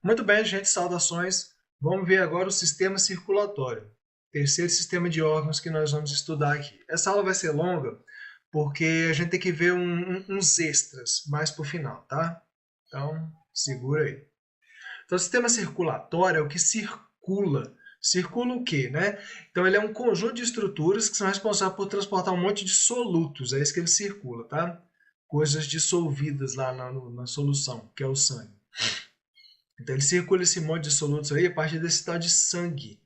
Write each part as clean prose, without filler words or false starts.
Muito bem, gente, saudações. Vamos ver agora o sistema circulatório, terceiro sistema de órgãos que nós vamos estudar aqui. Essa aula vai ser longa porque a gente tem que ver uns extras mais para o final, tá? Então, segura aí. Então, o sistema circulatório é o que circula. Circula o quê, né? Então, ele é um conjunto de estruturas que são responsáveis por transportar um monte de solutos. É isso que ele circula, tá? Coisas dissolvidas lá na solução, que é o sangue. Então ele circula esse monte de solutos aí a partir desse tal de sangue,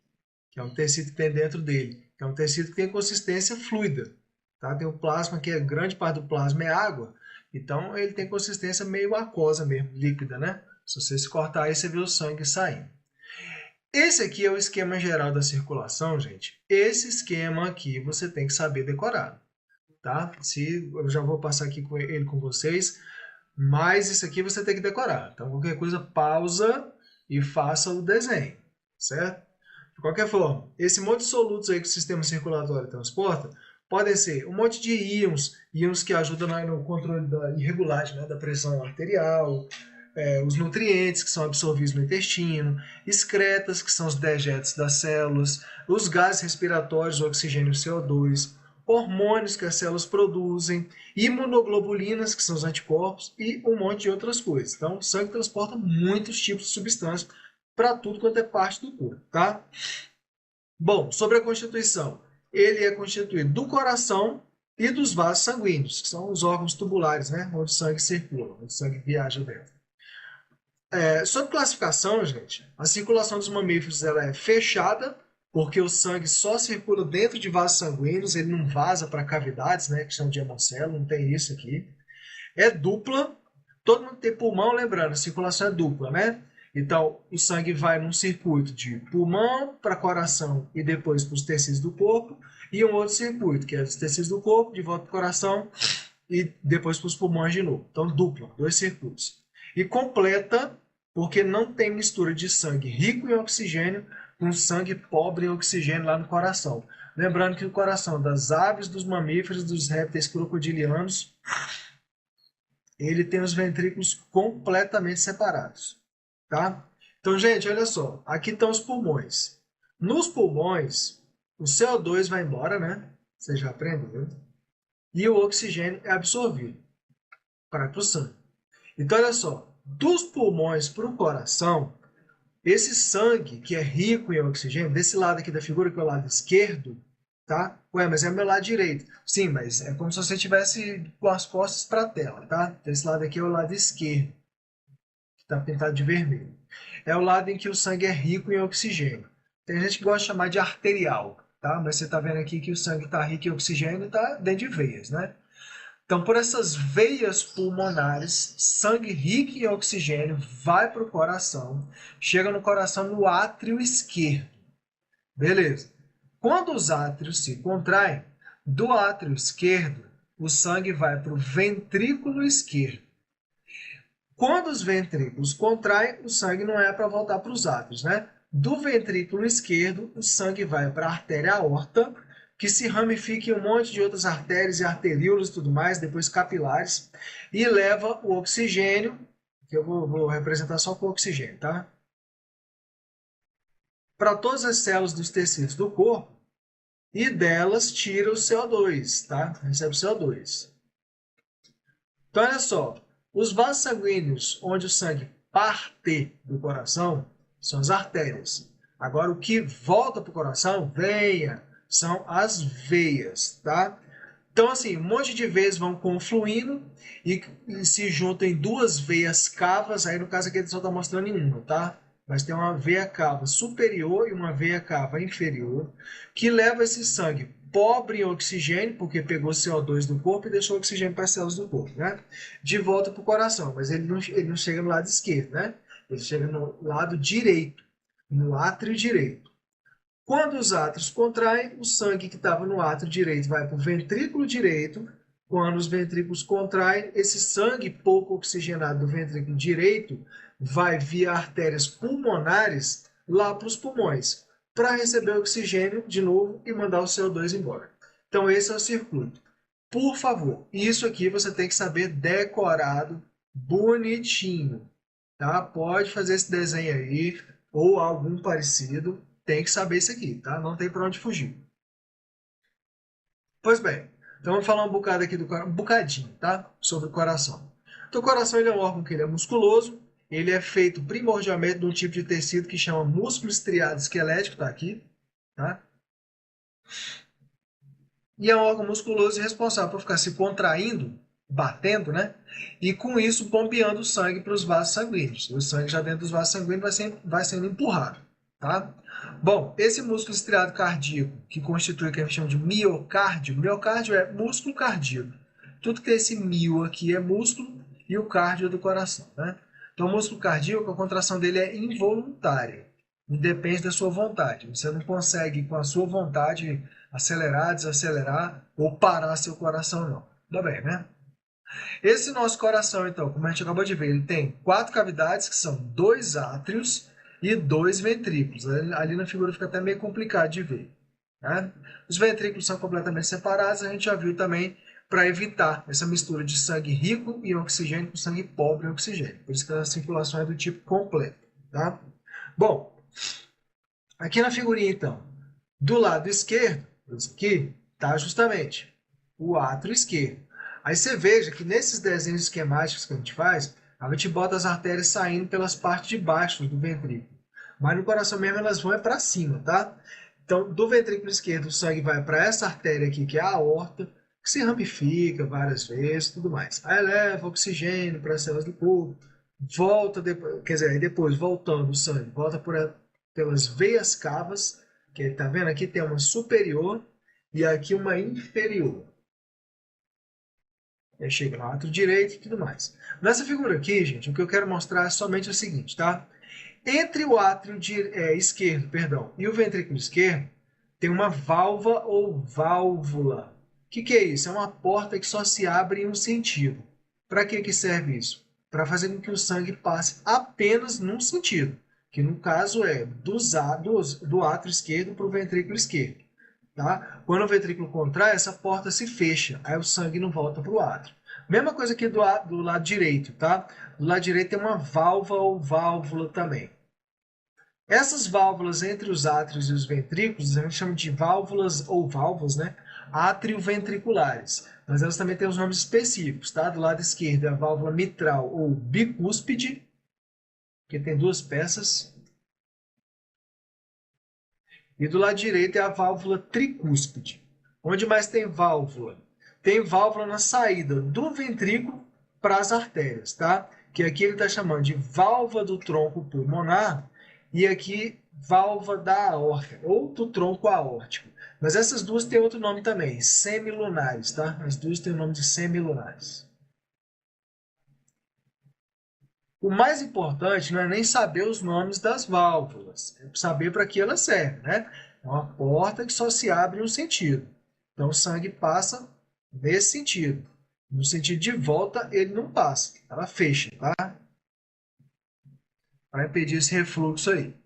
que é um tecido que tem dentro dele. É um tecido que tem consistência fluida. Tá? Tem o plasma, que é grande parte do plasma é água, então ele tem consistência meio aquosa mesmo, líquida, né? Se você se cortar aí, você vê o sangue saindo. Esse aqui é o esquema geral da circulação, gente. Esse esquema aqui você tem que saber decorar, tá? Eu já vou passar aqui com ele com vocês, mas isso aqui você tem que decorar. Então, qualquer coisa, pausa e faça o desenho, certo? De qualquer forma, esse monte de solutos aí que o sistema circulatório transporta podem ser um monte de íons que ajudam no controle da regulagem, né, da pressão arterial, os nutrientes que são absorvidos no intestino, excretas, que são os dejetos das células, os gases respiratórios, o oxigênio e o CO2, hormônios que as células produzem, imunoglobulinas, que são os anticorpos, e um monte de outras coisas. Então, o sangue transporta muitos tipos de substâncias para tudo quanto é parte do corpo, tá? Bom, sobre a constituição. Ele é constituído do coração e dos vasos sanguíneos, que são os órgãos tubulares, né? Onde o sangue circula, onde o sangue viaja dentro. Sobre classificação, gente, a circulação dos mamíferos ela é fechada, porque o sangue só circula dentro de vasos sanguíneos, ele não vaza para cavidades, né, que são de hemocelo, não tem isso aqui. É dupla, todo mundo tem pulmão, lembrando, a circulação é dupla, né? Então, o sangue vai num circuito de pulmão para coração e depois para os tecidos do corpo, e um outro circuito, que é dos tecidos do corpo, de volta para o coração e depois para os pulmões de novo. Então, dupla, dois circuitos. E completa, porque não tem mistura de sangue rico em oxigênio com sangue pobre em oxigênio lá no coração. Lembrando que o coração das aves, dos mamíferos, dos répteis crocodilianos, ele tem os ventrículos completamente separados, tá? Então, gente, olha só, aqui estão os pulmões. Nos pulmões, o CO2 vai embora, né? Você já aprendeu. E o oxigênio é absorvido para o sangue. Então, olha só, dos pulmões para o coração, esse sangue que é rico em oxigênio, desse lado aqui da figura, que é o lado esquerdo, tá? Ué, mas é o meu lado direito. Sim, mas é como se você estivesse com as costas para a tela, tá? Esse lado aqui é o lado esquerdo, que está pintado de vermelho. É o lado em que o sangue é rico em oxigênio. Tem gente que gosta de chamar de arterial, tá? Mas você está vendo aqui que o sangue está rico em oxigênio e está dentro de veias, né? Então, por essas veias pulmonares, sangue rico em oxigênio vai para o coração, chega no coração no átrio esquerdo. Beleza. Quando os átrios se contraem, do átrio esquerdo, o sangue vai para o ventrículo esquerdo. Quando os ventrículos contraem, o sangue não é para voltar para os átrios, né? Do ventrículo esquerdo, o sangue vai para a artéria aorta, que se ramifica em um monte de outras artérias e arteríolas e tudo mais, depois capilares, e leva o oxigênio, que eu vou representar só com oxigênio, tá? Para todas as células dos tecidos do corpo, e delas tira o CO2, tá? Recebe o CO2. Então, olha só, os vasos sanguíneos onde o sangue parte do coração são as artérias. Agora, o que volta para o coração, veia, são as veias, tá? Então, assim, um monte de veias vão confluindo e se juntam em duas veias cavas. Aí, no caso aqui, ele só está mostrando em uma, tá? Mas tem uma veia cava superior e uma veia cava inferior que leva esse sangue pobre em oxigênio, porque pegou CO2 do corpo e deixou oxigênio para as células do corpo, né? De volta para o coração, mas ele não chega no lado esquerdo, né? Ele chega no lado direito, no átrio direito. Quando os átrios contraem, o sangue que estava no átrio direito vai para o ventrículo direito. Quando os ventrículos contraem, esse sangue pouco oxigenado do ventrículo direito vai via artérias pulmonares lá para os pulmões, para receber oxigênio de novo e mandar o CO2 embora. Então esse é o circuito. Por favor, isso aqui você tem que saber decorado bonitinho. tá? Pode fazer esse desenho aí, ou algum parecido, tem que saber isso aqui, tá? Não tem para onde fugir. Pois bem, então vamos falar um bocado aqui um bocadinho, tá? Sobre o coração. Então, o coração ele é um órgão que ele é musculoso, ele é feito primordialmente de um tipo de tecido que chama músculo estriado esquelético, tá aqui, tá? E é um órgão musculoso e responsável por ficar se contraindo, batendo, né? E com isso bombeando o sangue para os vasos sanguíneos. O sangue já dentro dos vasos sanguíneos vai sendo empurrado, tá? Bom, esse músculo estriado cardíaco, que constitui o que a gente chama de miocárdio, miocárdio é músculo cardíaco. Tudo que tem esse mio aqui é músculo e o cardio é do coração, né? Então, o músculo cardíaco, a contração dele é involuntária. Depende da sua vontade. Você não consegue, com a sua vontade, acelerar, desacelerar ou parar seu coração, não. Tudo bem, né? Esse nosso coração, então, como a gente acabou de ver, ele tem 4 cavidades, que são 2 átrios e 2 ventrículos. Ali na figura fica até meio complicado de ver, né? Os ventrículos são completamente separados, a gente já viu também para evitar essa mistura de sangue rico em oxigênio com sangue pobre em oxigênio. Por isso que a circulação é do tipo completo, tá? Bom, aqui na figurinha, então, do lado esquerdo, aqui, está justamente o átrio esquerdo. Aí você veja que nesses desenhos esquemáticos que a gente bota as artérias saindo pelas partes de baixo do ventrículo. Mas no coração mesmo elas vão para cima, tá? Então, do ventrículo esquerdo, o sangue vai para essa artéria aqui, que é a aorta, que se ramifica várias vezes, tudo mais. Aí leva oxigênio para as células do corpo, volta, quer dizer, aí depois, voltando o sangue, volta pelas veias cavas, que tá vendo aqui tem uma superior e aqui uma inferior. Aí chega no átrio direito e tudo mais. Nessa figura aqui, gente, o que eu quero mostrar é somente o seguinte, tá? Entre o átrio esquerdo, perdão, e o ventrículo esquerdo, tem uma válvula ou válvula. O que é isso? É uma porta que só se abre em um sentido. Para que serve isso? Para fazer com que o sangue passe apenas num sentido, que no caso é do átrio esquerdo para o ventrículo esquerdo. Tá? Quando o ventrículo contrai, essa porta se fecha, aí o sangue não volta para o átrio. Mesma coisa aqui do lado direito, tá? Do lado direito tem uma válvula ou válvula também. Essas válvulas entre os átrios e os ventrículos, a gente chama de válvulas ou válvulas, né? Átrio-ventriculares. Mas elas também têm os nomes específicos, tá? Do lado esquerdo é a válvula mitral ou bicúspide, que tem 2 peças. E do lado direito é a válvula tricúspide. Onde mais tem válvula? Tem válvula na saída do ventrículo para as artérias, tá? Que aqui ele está chamando de válvula do tronco pulmonar e aqui válvula da aorta, ou do tronco aórtico. Mas essas duas têm outro nome também, semilunares, tá? As duas têm o nome de semilunares. O mais importante não é nem saber os nomes das válvulas, é saber para que elas servem, né? É uma porta que só se abre em um sentido. Então o sangue passa nesse sentido. No sentido de volta, ele não passa, ela fecha, tá? Para impedir esse refluxo aí.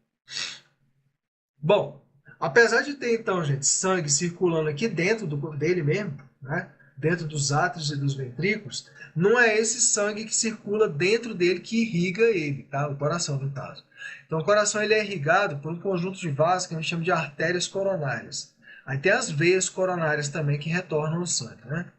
Bom, apesar de ter então, gente, sangue circulando aqui dentro dele mesmo, né? Dentro dos átrios e dos ventrículos, não é esse sangue que circula dentro dele que irriga ele, tá? O coração, no caso. Então, o coração ele é irrigado por um conjunto de vasos que a gente chama de artérias coronárias. Aí tem as veias coronárias também que retornam o sangue, né?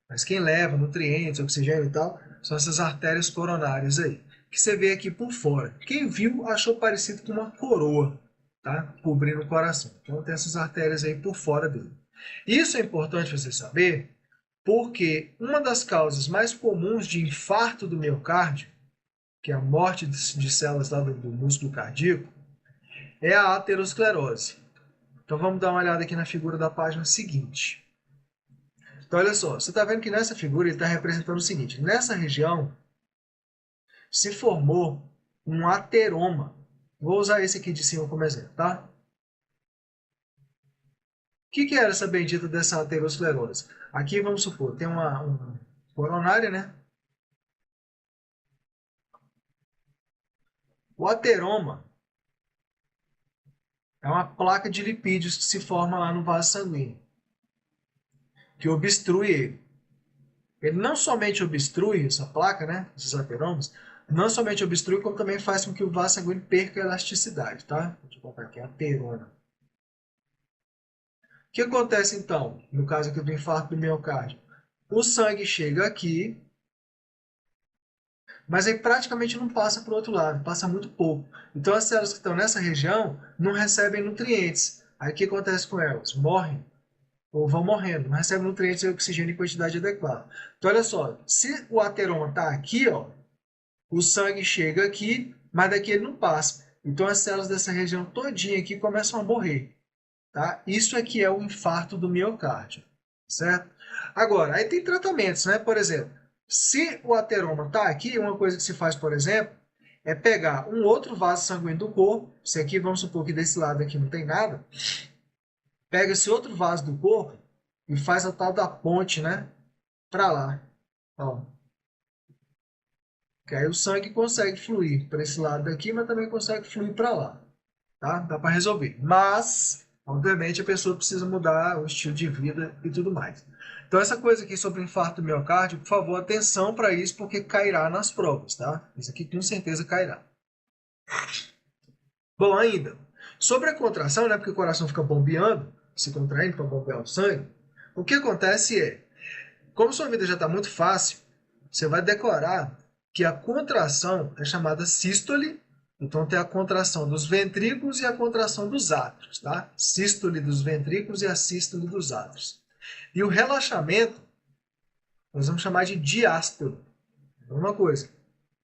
Mas quem leva nutrientes, oxigênio e tal, são essas artérias coronárias aí, que você vê aqui por fora. Quem viu achou parecido com uma coroa, tá? Cobrindo o coração. Então tem essas artérias aí por fora dele. Isso é importante você saber, porque uma das causas mais comuns de infarto do miocárdio, que é a morte de células lá do músculo cardíaco, é a aterosclerose. Então vamos dar uma olhada aqui na figura da página seguinte. Então olha só, você está vendo que nessa figura ele está representando o seguinte, nessa região se formou um ateroma. Vou usar esse aqui de cima como exemplo, tá? O que era essa bendita dessa aterosclerose? Aqui, vamos supor, tem uma coronária, né? O ateroma é uma placa de lipídios que se forma lá no vaso sanguíneo, que obstrui ele. Ele não somente obstrui essa placa, né? Esses ateromas, não somente obstrui, como também faz com que o vaso sanguíneo perca a elasticidade, tá? Deixa eu colocar aqui, ateroma. O que acontece então, no caso aqui do infarto do miocárdio? O sangue chega aqui, mas aí praticamente não passa para o outro lado, passa muito pouco. Então as células que estão nessa região não recebem nutrientes. Aí o que acontece com elas? Morrem ou vão morrendo, não recebem nutrientes e oxigênio em quantidade adequada. Então olha só, se o ateroma está aqui, ó, o sangue chega aqui, mas daqui ele não passa. Então as células dessa região todinha aqui começam a morrer. Tá? Isso aqui é o infarto do miocárdio, certo? Agora, aí tem tratamentos, né? Por exemplo, se o ateroma está aqui, uma coisa que se faz, por exemplo, é pegar um outro vaso sanguíneo do corpo, se aqui, vamos supor que desse lado aqui não tem nada, pega esse outro vaso do corpo e faz a tal da ponte, né? Para lá, ó. Que aí o sangue consegue fluir para esse lado daqui, mas também consegue fluir para lá, tá? Dá para resolver. Mas, obviamente, a pessoa precisa mudar o estilo de vida e tudo mais. Então, essa coisa aqui sobre infarto do miocárdio, por favor, atenção para isso, porque cairá nas provas, tá? Isso aqui com certeza cairá. Bom, ainda, sobre a contração, né? Porque o coração fica bombeando, se contraindo para bombear o sangue. O que acontece é, como sua vida já está muito fácil, você vai decorar que a contração é chamada sístole. Então tem a contração dos ventrículos e a contração dos átrios, tá? Sístole dos ventrículos e a sístole dos átrios. E o relaxamento, nós vamos chamar de diástole. Uma coisa,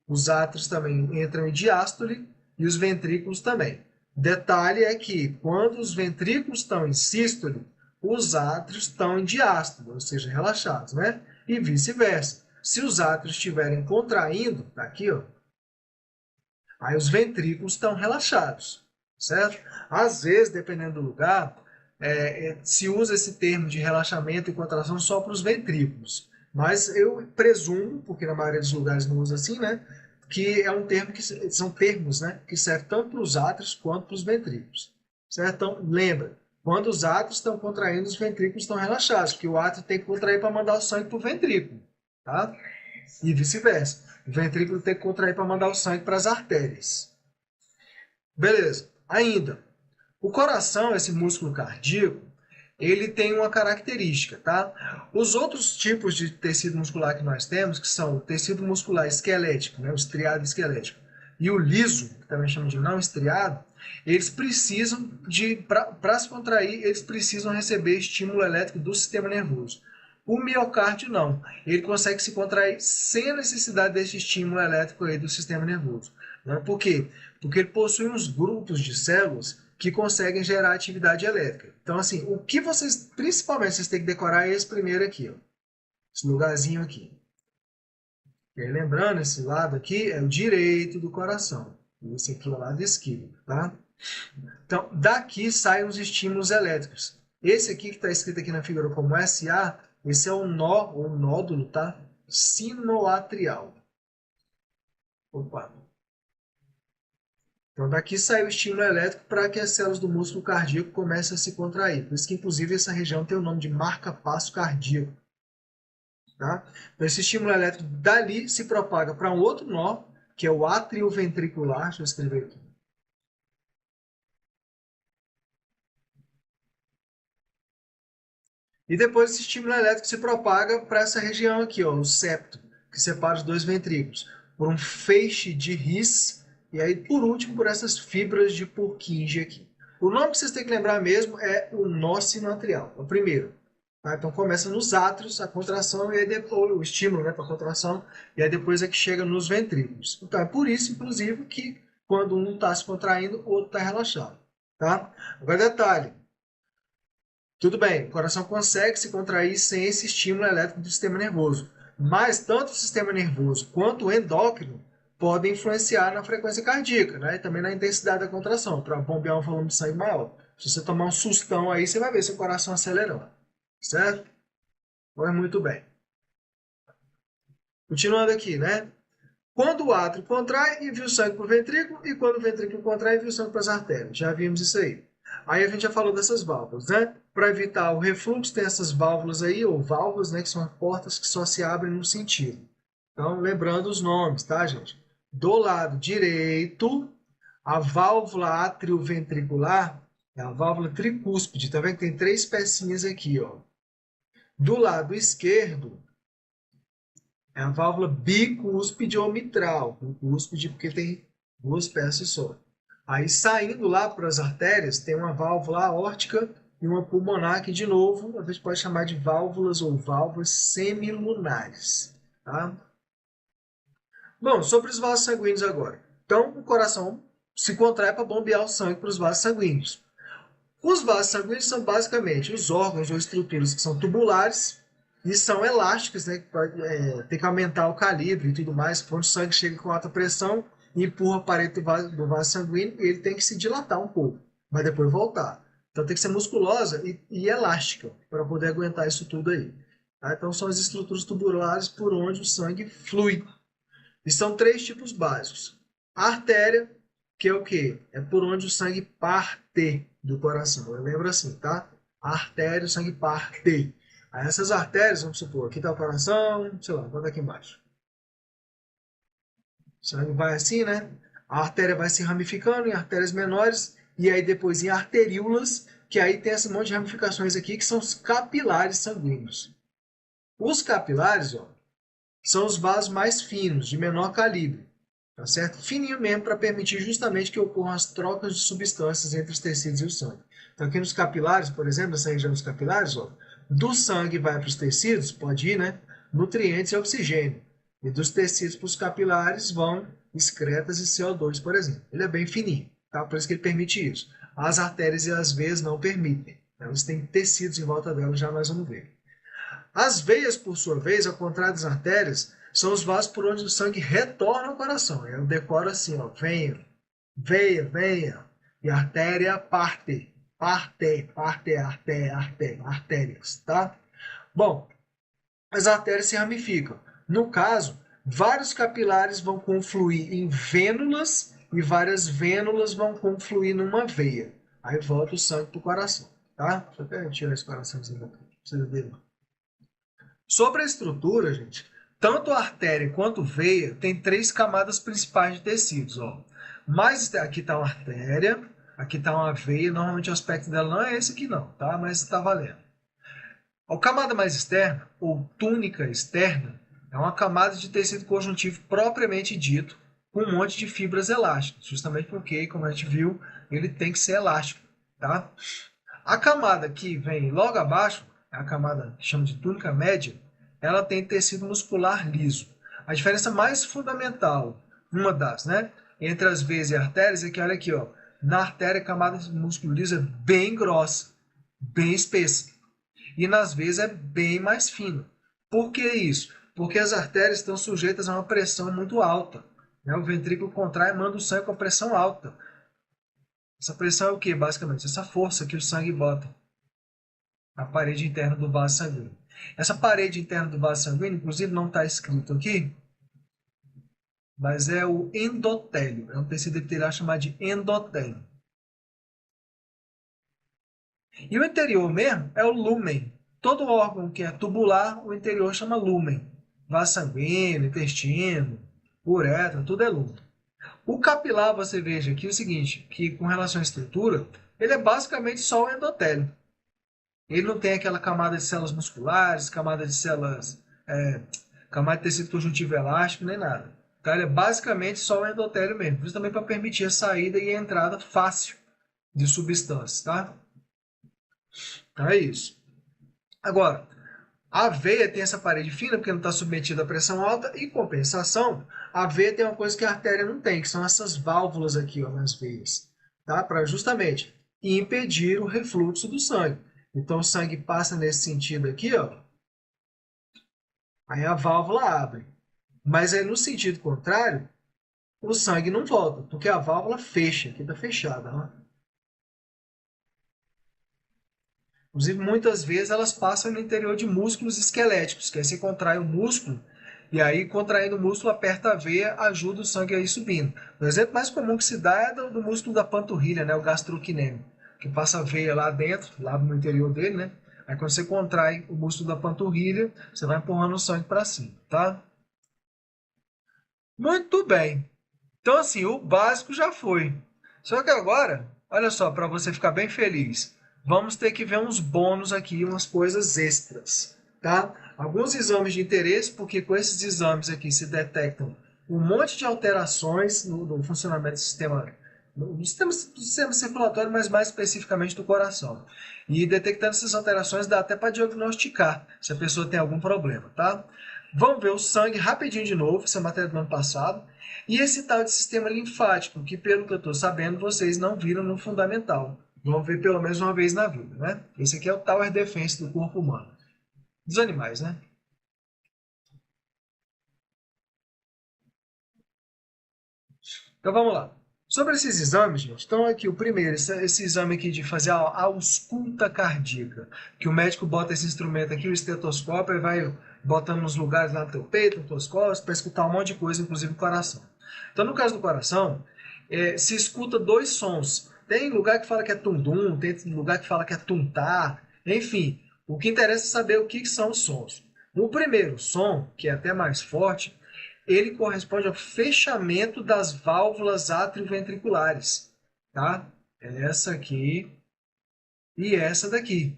os átrios também entram em diástole e os ventrículos também. Detalhe é que quando os ventrículos estão em sístole, os átrios estão em diástole, ou seja, relaxados, né? E vice-versa. Se os átrios estiverem contraindo, tá aqui, ó, aí os ventrículos estão relaxados, certo? Às vezes, dependendo do lugar, se usa esse termo de relaxamento e contração só para os ventrículos. Mas eu presumo, porque na maioria dos lugares não usa assim, né? Que é um termo que são termos, né? Que servem tanto para os átrios quanto para os ventrículos, certo? Então, lembra, quando os átrios estão contraindo, os ventrículos estão relaxados, porque o átrio tem que contrair para mandar o sangue para o ventrículo, tá? E vice-versa. O ventrículo tem que contrair para mandar o sangue para as artérias. Beleza. Ainda, o coração, esse músculo cardíaco, ele tem uma característica, tá? Os outros tipos de tecido muscular que nós temos, que são o tecido muscular esquelético, né, o estriado esquelético, e o liso, que também chama de não estriado, eles precisam para se contrair, eles precisam receber estímulo elétrico do sistema nervoso. O miocárdio não. Ele consegue se contrair sem a necessidade desse estímulo elétrico aí do sistema nervoso. Por quê? Porque ele possui uns grupos de células que conseguem gerar atividade elétrica. Então, assim, o que vocês, principalmente, vocês têm que decorar é esse primeiro aqui, ó. Esse lugarzinho aqui. E aí, lembrando, esse lado aqui é o direito do coração. E esse aqui é o lado esquerdo, tá? Então, daqui saem os estímulos elétricos. Esse aqui que está escrito aqui na figura como SA, esse é o nó, ou nódulo, tá? Sinoatrial. Opa. Então, daqui sai o estímulo elétrico para que as células do músculo cardíaco comecem a se contrair. Por isso que, inclusive, essa região tem o nome de marca-passo cardíaco. Tá? Então, esse estímulo elétrico dali se propaga para um outro nó, que é o átrio ventricular. Deixa eu escrever aqui. E depois esse estímulo elétrico se propaga para essa região aqui, ó, o septo, que separa os dois ventrículos, por um feixe de His, e aí, por último, por essas fibras de Purkinje aqui. O nome que vocês têm que lembrar mesmo é o nó sinoatrial, o primeiro. Tá? Então começa nos átrios a contração, e aí depois o estímulo, né, para a contração, e aí depois é que chega nos ventrículos. Então é por isso, inclusive, que quando um está se contraindo, o outro está relaxado. Tá? Agora detalhe, tudo bem, o coração consegue se contrair sem esse estímulo elétrico do sistema nervoso, mas tanto o sistema nervoso quanto o endócrino podem influenciar na frequência cardíaca, né? E também na intensidade da contração, para bombear um volume de sangue maior. Se você tomar um sustão aí, você vai ver seu coração acelerando, certo? Pois muito bem. Continuando aqui, né? Quando o átrio contrai, envia o sangue para o ventrículo, e quando o ventrículo contrai, envia o sangue para as artérias. Já vimos isso aí. Aí a gente já falou dessas válvulas, né? Para evitar o refluxo, tem essas válvulas aí, ou válvulas, né? Que são portas que só se abrem num sentido. Então, lembrando os nomes, tá, gente? Do lado direito, a válvula atrioventricular é a válvula tricúspide. Tá vendo que tem três pecinhas aqui, ó. Do lado esquerdo, é a válvula bicúspide ou mitral. Bicúspide porque tem duas peças só. Aí saindo lá para as artérias, tem uma válvula aórtica e uma pulmonar que, de novo, a gente pode chamar de válvulas ou válvulas semilunares. Tá? Bom, sobre os vasos sanguíneos agora. Então, o coração se contrai para bombear o sangue para os vasos sanguíneos. Os vasos sanguíneos são basicamente os órgãos ou estruturas que são tubulares e são elásticas, né? Tem que aumentar o calibre e tudo mais. Quando o sangue chega com alta pressão, empurra a parede do vaso sanguíneo e ele tem que se dilatar um pouco, mas depois voltar. Então tem que ser musculosa e elástica para poder aguentar isso tudo aí. Tá? Então são as estruturas tubulares por onde o sangue flui. E são três tipos básicos. A artéria, que é o quê? É por onde o sangue parte do coração. Eu lembro assim, tá? A artéria, o sangue parte. Aí essas artérias, vamos supor, aqui está o coração, sei lá, bota aqui embaixo. O sangue vai assim, né? A artéria vai se ramificando em artérias menores e aí depois em arteríolas, que aí tem esse monte de ramificações aqui que são os capilares sanguíneos. Os capilares, ó, são os vasos mais finos, de menor calibre, tá certo? Fininho mesmo para permitir justamente que ocorram as trocas de substâncias entre os tecidos e o sangue. Então aqui nos capilares, por exemplo, nessa região dos capilares, ó, do sangue vai para os tecidos, pode ir, né? Nutrientes e oxigênio. E dos tecidos para os capilares vão excretas e CO2, por exemplo. Ele é bem fininho, tá? Por isso que ele permite isso. As artérias e as veias não permitem. Elas têm tecidos em volta delas, já nós vamos ver. As veias, por sua vez, ao contrário das artérias, são os vasos por onde o sangue retorna ao coração. Eu decoro assim, ó, venha, veia, venha. E artéria, parte. Parte, artérias, tá? Bom, as artérias se ramificam. No caso, vários capilares vão confluir em vênulas e várias vênulas vão confluir numa veia. Aí volta o sangue para o coração, tá? Deixa eu tirar esse coraçãozinho daqui. Não precisa ver, não. Sobre a estrutura, gente, tanto a artéria quanto a veia tem três camadas principais de tecidos. Ó. Mas aqui está uma artéria, aqui está uma veia. Normalmente o aspecto dela não é esse aqui não, tá? Mas está valendo. A camada mais externa, ou túnica externa, é uma camada de tecido conjuntivo propriamente dito, com um monte de fibras elásticas, justamente porque, como a gente viu, ele tem que ser elástico. Tá? A camada que vem logo abaixo, a camada que chama de túnica média, ela tem tecido muscular liso. A diferença mais fundamental, uma das, né, entre as veias e artérias é que, olha aqui, ó, na artéria a camada de músculo liso é bem grossa, bem espessa. E nas veias é bem mais fino. Por que isso? Porque as artérias estão sujeitas a uma pressão muito alta. Né? O ventrículo contrai e manda o sangue com a pressão alta. Essa pressão é o que, basicamente? Essa força que o sangue bota na parede interna do vaso sanguíneo. Essa parede interna do vaso sanguíneo, inclusive, não está escrito aqui, mas é o endotélio. É um tecido epitelial chamado de endotélio. E o interior mesmo é o lúmen. Todo órgão que é tubular, o interior chama lúmen. Vaso sanguíneo, intestino, uretra, tudo é lúmen. O capilar, você veja aqui o seguinte, que com relação à estrutura, ele é basicamente só o endotélio. Ele não tem aquela camada de células musculares, camada de células, camada de tecido conjuntivo elástico, nem nada. Então, ele é basicamente só o endotélio mesmo, justamente para permitir a saída e a entrada fácil de substâncias, tá? Então é isso. Agora, a veia tem essa parede fina porque não está submetida à pressão alta e, compensação, a veia tem uma coisa que a artéria não tem, que são essas válvulas aqui, ó, nas veias, tá? Para justamente impedir o refluxo do sangue. Então o sangue passa nesse sentido aqui, ó, aí a válvula abre. Mas aí no sentido contrário, o sangue não volta, porque a válvula fecha, aqui está fechada, ó. Inclusive, muitas vezes elas passam no interior de músculos esqueléticos, que aí você contrai o músculo, e aí contraindo o músculo, aperta a veia, ajuda o sangue a ir subindo. O exemplo mais comum que se dá é do músculo da panturrilha, né, o gastrocnêmio, que passa a veia lá dentro, lá no interior dele, né? Aí quando você contrai o músculo da panturrilha, você vai empurrando o sangue para cima, tá? Muito bem. Então, assim, o básico já foi. Só que agora, olha só, para você ficar bem feliz, vamos ter que ver uns bônus aqui, umas coisas extras, tá? Alguns exames de interesse, porque com esses exames aqui se detectam um monte de alterações no funcionamento do sistema circulatório, mas mais especificamente do coração. E detectando essas alterações dá até para diagnosticar se a pessoa tem algum problema, tá? Vamos ver o sangue rapidinho de novo, essa matéria do ano passado. E esse tal de sistema linfático, que pelo que eu estou sabendo, vocês não viram no fundamental. Vão ver pelo menos uma vez na vida, né? Esse aqui é o Tower Defense do corpo humano. Dos animais, né? Então vamos lá. Sobre esses exames, gente, então aqui o primeiro, esse exame aqui de fazer a ausculta cardíaca, que o médico bota esse instrumento aqui, o estetoscópio, e vai botando nos lugares lá no teu peito, nos teus costas, para escutar um monte de coisa, inclusive o coração. Então no caso do coração, se escuta dois sons. Tem lugar que fala que é tundum, tem lugar que fala que é tuntar, enfim. O que interessa é saber o que são os sons. O primeiro som, que é até mais forte, ele corresponde ao fechamento das válvulas atrioventriculares, tá? É essa aqui e essa daqui.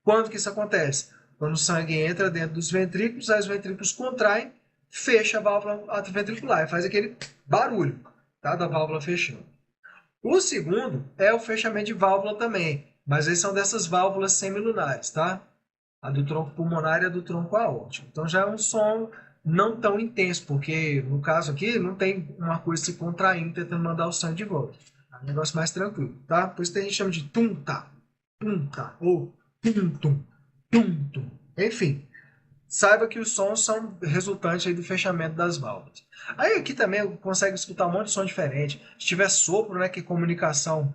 Quando que isso acontece? Quando o sangue entra dentro dos ventrículos, aí os ventrículos contraem, fecha a válvula atrioventricular e faz aquele barulho, tá? Da válvula fechando. O segundo é o fechamento de válvula também, mas eles são dessas válvulas semilunares, tá? A do tronco pulmonar e a do tronco aórtico. Então já é um som não tão intenso, porque no caso aqui não tem uma coisa se contraindo tentando mandar o sangue de volta. É um negócio mais tranquilo, tá? Por isso que a gente chama de tum-ta, ou tum-tum, tum-tum. Enfim, saiba que os sons são resultantes aí do fechamento das válvulas. Aí aqui também consegue escutar um monte de som diferente. Se tiver sopro, né, que é comunicação,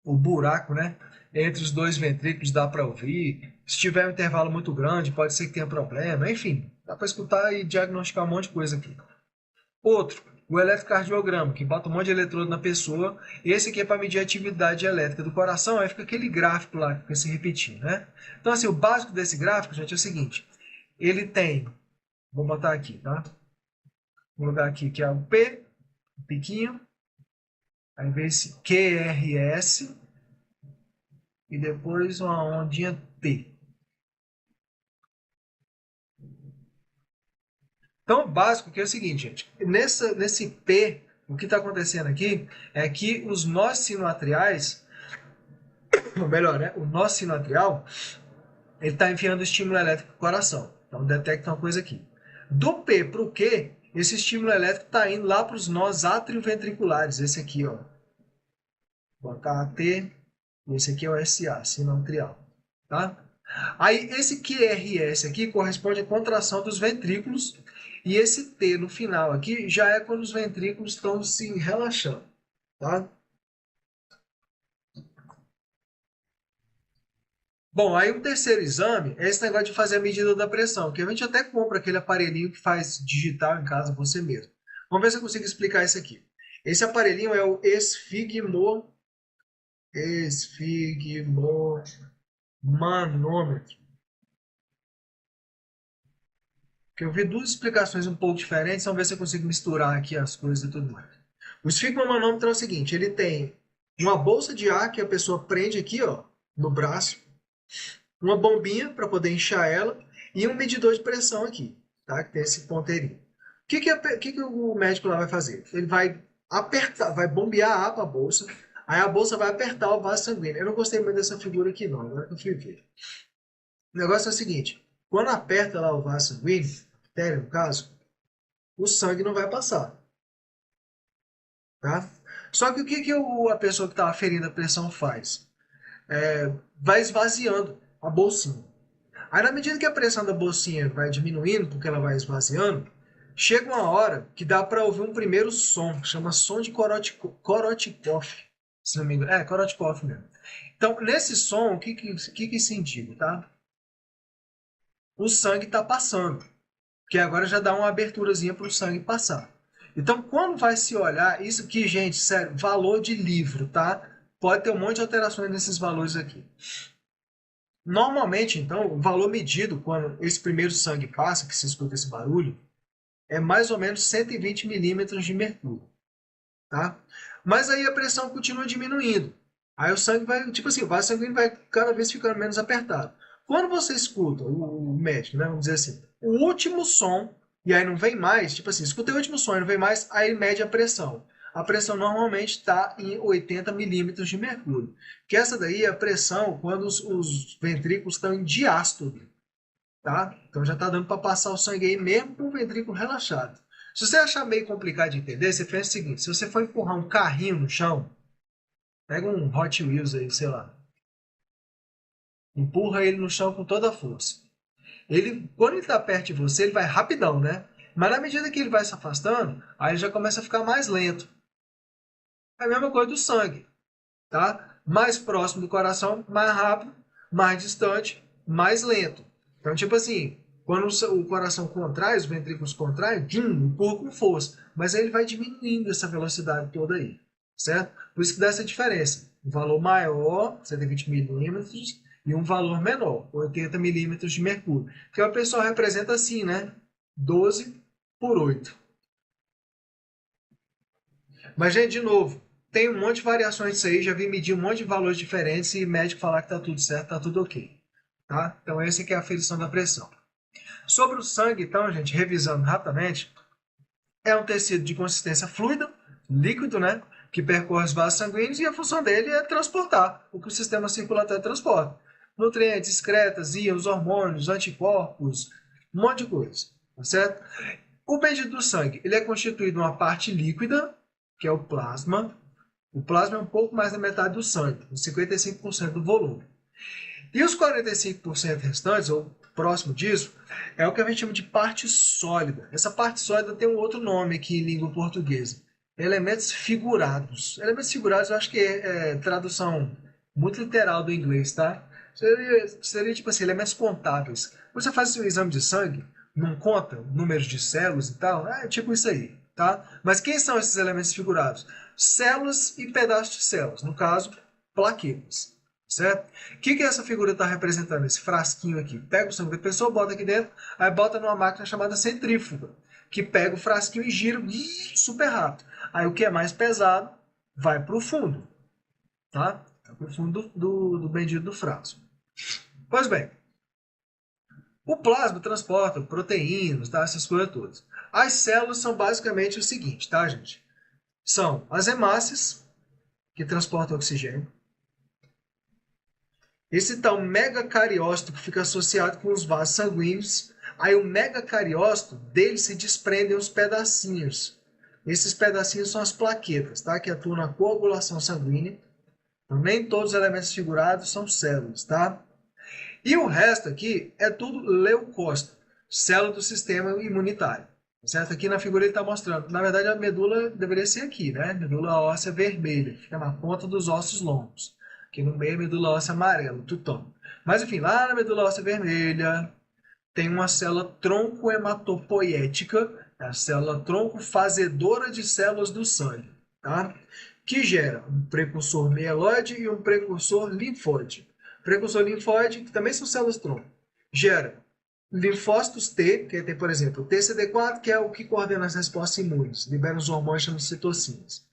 o buraco, né, entre os dois ventrículos dá para ouvir. Se tiver um intervalo muito grande, pode ser que tenha problema. Enfim, dá para escutar e diagnosticar um monte de coisa aqui. Outro, o eletrocardiograma, que bota um monte de eletrodo na pessoa. Esse aqui é para medir a atividade elétrica do coração. Aí fica aquele gráfico lá que fica se repetindo, né? Então, assim, o básico desse gráfico, gente, é o seguinte. Ele tem, vou botar aqui, tá? Vou lugar aqui que é o P, o piquinho. Aí vem esse QRS e depois uma ondinha T. Então, o básico que é o seguinte, gente. Nesse P, o que está acontecendo aqui é que os nós sinoatriais, ou melhor, né, o nó sinoatrial, ele está enviando estímulo elétrico para o coração. Então, detecta uma coisa aqui. Do P para o Q, esse estímulo elétrico está indo lá para os nós atrioventriculares. Esse aqui, ó. Vou botar AT, e esse aqui é o SA, sinoatrial. Tá? Aí, esse QRS aqui corresponde à contração dos ventrículos, e esse T no final aqui já é quando os ventrículos estão se relaxando. Tá? Bom, aí o terceiro exame é esse negócio de fazer a medida da pressão, que a gente até compra aquele aparelhinho que faz digital em casa você mesmo. Vamos ver se eu consigo explicar isso aqui. Esse aparelhinho é o esfigmomanômetro. Que eu vi duas explicações um pouco diferentes, vamos ver se eu consigo misturar aqui as coisas e tudo mais. O esfigmomanômetro é o seguinte, ele tem uma bolsa de ar que a pessoa prende aqui, ó, no braço, uma bombinha para poder inchar ela e um medidor de pressão aqui, tá? Que tem esse ponteirinho. O que o médico lá vai fazer? Ele vai apertar, vai bombear ar para a bolsa, aí a bolsa vai apertar o vaso sanguíneo. Eu não gostei muito dessa figura aqui não, agora que eu fui ver. O negócio é o seguinte, quando aperta lá o vaso sanguíneo, artéria no caso, o sangue não vai passar, tá? Só que a pessoa que está aferindo a pressão faz? Vai esvaziando a bolsinha. Aí, na medida que a pressão da bolsinha vai diminuindo, porque ela vai esvaziando, chega uma hora que dá para ouvir um primeiro som, que chama som de Korotkov. Se não me engano. É, Korotkov mesmo. Então, nesse som, o que se indica, tá? O sangue está passando, que agora já dá uma aberturazinha para o sangue passar. Então, quando vai se olhar, isso aqui, gente, sério, valor de livro, tá? Pode ter um monte de alterações nesses valores aqui. Normalmente, então, o valor medido quando esse primeiro sangue passa, que se escuta esse barulho, é mais ou menos 120 milímetros de mercúrio, tá? Mas aí a pressão continua diminuindo. Aí o sangue vai, tipo assim, o vaso sanguíneo vai cada vez ficando menos apertado. Quando você escuta o médico, né, vamos dizer assim, o último som, e aí não vem mais, tipo assim, escutei o último som e não vem mais, aí ele mede a pressão. A pressão normalmente está em 80 milímetros de mercúrio. Que essa daí é a pressão quando os ventrículos estão em diástole, tá? Então já está dando para passar o sangue aí mesmo com o ventrículo relaxado. Se você achar meio complicado de entender, você faz o seguinte: se você for empurrar um carrinho no chão, pega um Hot Wheels aí, sei lá, empurra ele no chão com toda a força. Ele, quando ele está perto de você, ele vai rapidão, né? Mas na medida que ele vai se afastando, aí ele já começa a ficar mais lento. É a mesma coisa do sangue, tá? Mais próximo do coração, mais rápido, mais distante, mais lento. Então, tipo assim, quando o coração contrai, os ventrículos contraem, empurra com força. Mas aí ele vai diminuindo essa velocidade toda aí, certo? Por isso que dá essa diferença. Um valor maior, 120 milímetros, e um valor menor, 80 milímetros de mercúrio. Que o pessoal representa assim, né? 12 por 8. Mas, gente, de novo, tem um monte de variações disso aí, já vi medir um monte de valores diferentes e médico falar que tá tudo certo, tá tudo ok. Tá? Então, essa aqui é a aferição da pressão. Sobre o sangue, então, gente, revisando rapidamente, é um tecido de consistência fluida, líquido, né? Que percorre os vasos sanguíneos e a função dele é transportar o que o sistema circulatório transporta. Nutrientes, excretas, íons, hormônios, anticorpos, um monte de coisa, tá certo? O medido do sangue, ele é constituído de uma parte líquida, que é o plasma. O plasma é um pouco mais da metade do sangue, 55% do volume. E os 45% restantes, ou próximo disso, é o que a gente chama de parte sólida. Essa parte sólida tem um outro nome aqui em língua portuguesa. Elementos figurados. Elementos figurados eu acho que é tradução muito literal do inglês, tá? Seria tipo assim, elementos contáveis. Você faz o exame de sangue, não conta números de células e tal, é tipo isso aí, tá? Mas quem são esses elementos figurados? Células e pedaços de células, no caso, plaquetas. Certo? O que essa figura está representando? Esse frasquinho aqui. Pega o sangue da pessoa, bota aqui dentro, aí bota numa máquina chamada centrífuga, que pega o frasquinho e gira super rápido. Aí o que é mais pesado vai para o fundo. Tá? Para o fundo do bendito do frasco. Pois bem, o plasma transporta proteínas, tá? Essas coisas todas. As células são basicamente o seguinte, tá, gente? São as hemácias, que transportam oxigênio. Esse tal megacariócito que fica associado com os vasos sanguíneos. Aí o megacariócito, dele se desprendem os pedacinhos. Esses pedacinhos são as plaquetas, tá? Que atuam na coagulação sanguínea. Então, nem todos os elementos figurados são células, tá? E o resto aqui é tudo leucócito, célula do sistema imunitário. Certo? Aqui na figura ele está mostrando. Na verdade, a medula deveria ser aqui, né? Medula óssea vermelha, fica na ponta dos ossos longos. Aqui no meio, medula óssea amarela, tutano. Mas enfim, lá na medula óssea vermelha tem uma célula tronco-hematopoética, a célula tronco fazedora de células do sangue, tá? Que gera um precursor mieloide e um precursor linfóide. Precursor linfóide, que também são células tronco, gera linfócitos T, que tem, por exemplo, o TCD4, que é o que coordena as respostas imunes, libera os hormônios chamados citocinas.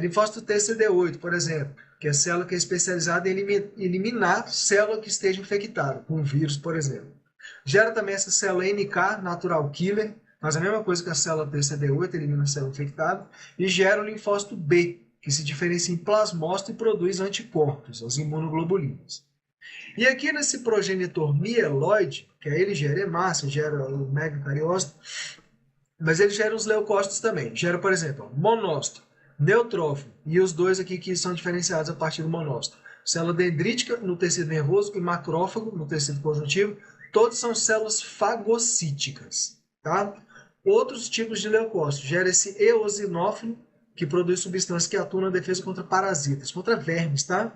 Linfócito TCD8, por exemplo, que é a célula que é especializada em eliminar célula que esteja infectada, com vírus, por exemplo. Gera também essa célula NK, natural killer, faz a mesma coisa que a célula TCD8, elimina a célula infectada, e gera o linfócito B, que se diferencia em plasmócito e produz anticorpos, as imunoglobulinas. E aqui nesse progenitor mieloide, que aí ele gera hemácia, gera o megacariócito, mas ele gera os leucócitos também. Gera, por exemplo, monócito, neutrófilo, e os dois aqui que são diferenciados a partir do monócito. Célula dendrítica no tecido nervoso e macrófago no tecido conjuntivo, todos são células fagocíticas. Tá? Outros tipos de leucócitos. Gera esse eosinófilo, que produz substâncias que atuam na defesa contra parasitas, contra vermes, tá?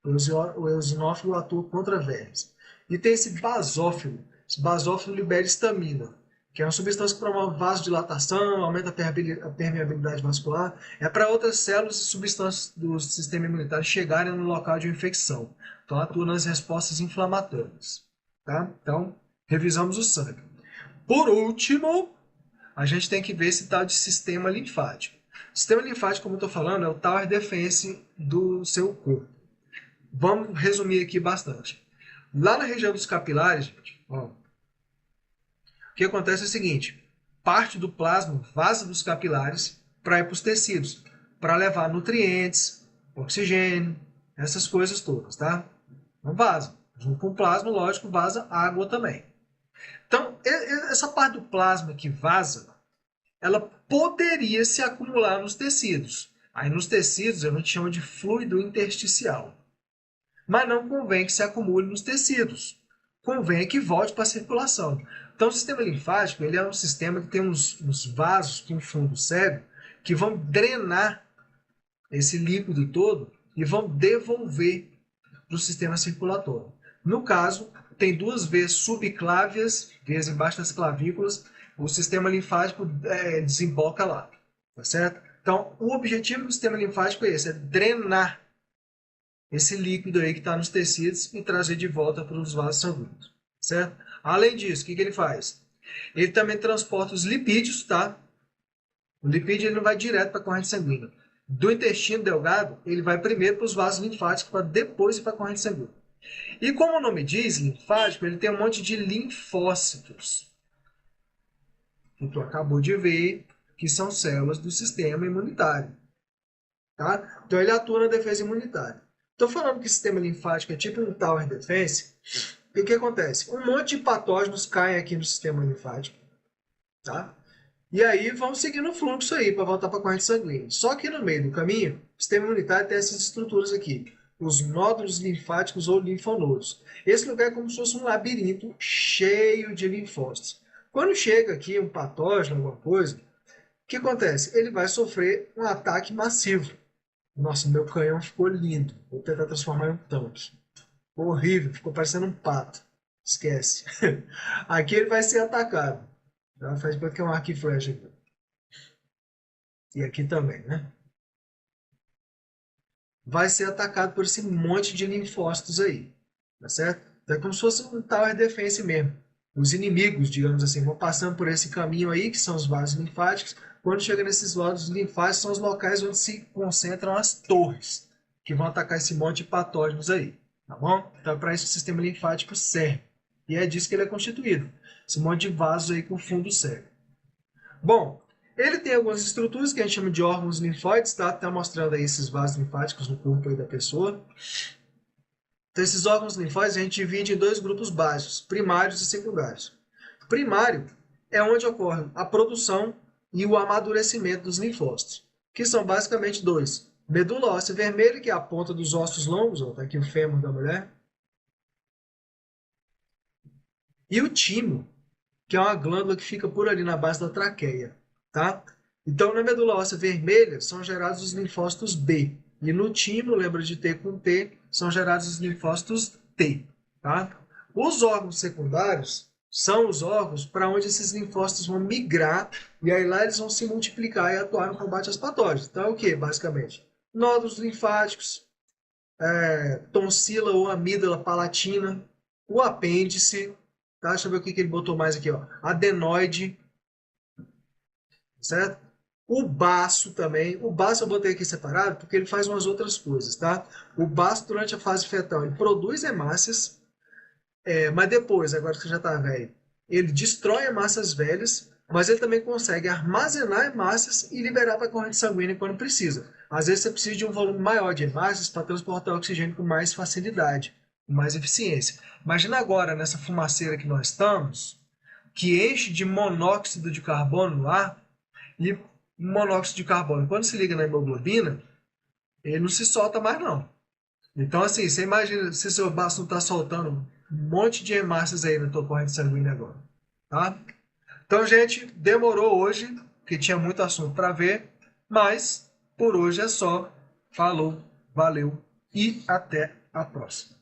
O eosinófilo atua contra vermes. E tem esse basófilo. Esse basófilo libera histamina, que é uma substância que promove vasodilatação, aumenta a permeabilidade vascular. É para outras células e substâncias do sistema imunitário chegarem no local de infecção. Então, atua nas respostas inflamatórias. Tá? Então, revisamos o sangue. Por último, a gente tem que ver esse tal de sistema linfático. O sistema linfático, como eu estou falando, é o tower defense do seu corpo. Vamos resumir aqui bastante. Lá na região dos capilares, gente, ó, o que acontece é o seguinte, parte do plasma vaza dos capilares para ir para os tecidos, para levar nutrientes, oxigênio, essas coisas todas, tá? Não vaza. Junto com o plasma, lógico, vaza água também. Então, essa parte do plasma que vaza, ela poderia se acumular nos tecidos. Aí nos tecidos a gente chama de fluido intersticial. Mas não convém que se acumule nos tecidos. Convém que volte para a circulação. Então o sistema linfático ele é um sistema que tem uns vasos com fundo cego que vão drenar esse líquido todo e vão devolver para o sistema circulatório. No caso, tem duas veias subclávias, veias embaixo das clavículas, o sistema linfático desemboca lá, tá certo? Então, o objetivo do sistema linfático é esse, é drenar esse líquido aí que está nos tecidos e trazer de volta para os vasos sanguíneos, certo? Além disso, o que ele faz? Ele também transporta os lipídios, tá? O lipídio ele não vai direto para a corrente sanguínea. Do intestino delgado, ele vai primeiro para os vasos linfáticos para depois ir para a corrente sanguínea. E como o nome diz, linfático, ele tem um monte de linfócitos. Que tu acabou de ver, que são células do sistema imunitário. Tá? Então ele atua na defesa imunitária. Estou falando que o sistema linfático é tipo um tower defense. O que acontece? Um monte de patógenos caem aqui no sistema linfático. Tá? E aí vão seguindo o fluxo aí para voltar para a corrente sanguínea. Só que no meio do caminho, o sistema imunitário tem essas estruturas aqui. Os nódulos linfáticos ou linfonodos. Esse lugar é como se fosse um labirinto cheio de linfócitos. Quando chega aqui um patógeno, alguma coisa, o que acontece? Ele vai sofrer um ataque massivo. Nossa, meu canhão ficou lindo. Vou tentar transformar em um tanque. Ficou horrível, ficou parecendo um pato. Esquece. Aqui ele vai ser atacado. Tá? Faz para que é um arco e flecha aqui. E aqui também, né? Vai ser atacado por esse monte de linfócitos aí. Tá certo? Então é como se fosse um tower defense mesmo. Os inimigos, digamos assim, vão passando por esse caminho aí, que são os vasos linfáticos. Quando chega nesses vasos linfáticos, são os locais onde se concentram as torres, que vão atacar esse monte de patógenos aí. Tá bom? Então, para isso o sistema linfático serve. E é disso que ele é constituído. Esse monte de vasos aí com fundo cego. Bom, ele tem algumas estruturas que a gente chama de órgãos linfóides, tá? Tá mostrando aí esses vasos linfáticos no corpo aí da pessoa. Então, esses órgãos linfóides a gente divide em dois grupos básicos, primários e secundários. Primário é onde ocorre a produção e o amadurecimento dos linfócitos, que são basicamente dois. Medula óssea vermelha, que é a ponta dos ossos longos, ó, tá aqui o fêmur da mulher. E o timo, que é uma glândula que fica por ali na base da traqueia, tá? Então, na medula óssea vermelha são gerados os linfócitos B. E no timo, lembra de T com T, são gerados os linfócitos T, tá? Os órgãos secundários são os órgãos para onde esses linfócitos vão migrar e aí lá eles vão se multiplicar e atuar no combate aos patógenos. Então é o que, basicamente? Nódulos linfáticos, tonsila ou amígdala palatina, o apêndice, tá? Deixa eu ver o que ele botou mais aqui, ó. Adenoide, certo? O baço também. O baço eu botei aqui separado porque ele faz umas outras coisas, tá? O baço, durante a fase fetal, ele produz hemácias, mas depois, agora que você já está velho, ele destrói hemácias velhas, mas ele também consegue armazenar hemácias e liberar para a corrente sanguínea quando precisa. Às vezes você precisa de um volume maior de hemácias para transportar o oxigênio com mais facilidade, com mais eficiência. Imagina agora, nessa fumaceira que nós estamos, que enche de monóxido de carbono no ar, e monóxido de carbono, quando se liga na hemoglobina, ele não se solta mais não. Então assim, você imagina se seu baço não está soltando um monte de hemácias aí na tua corrente sanguínea agora, tá? Então, gente, demorou hoje, porque tinha muito assunto para ver, mas por hoje é só. Falou, valeu e até a próxima.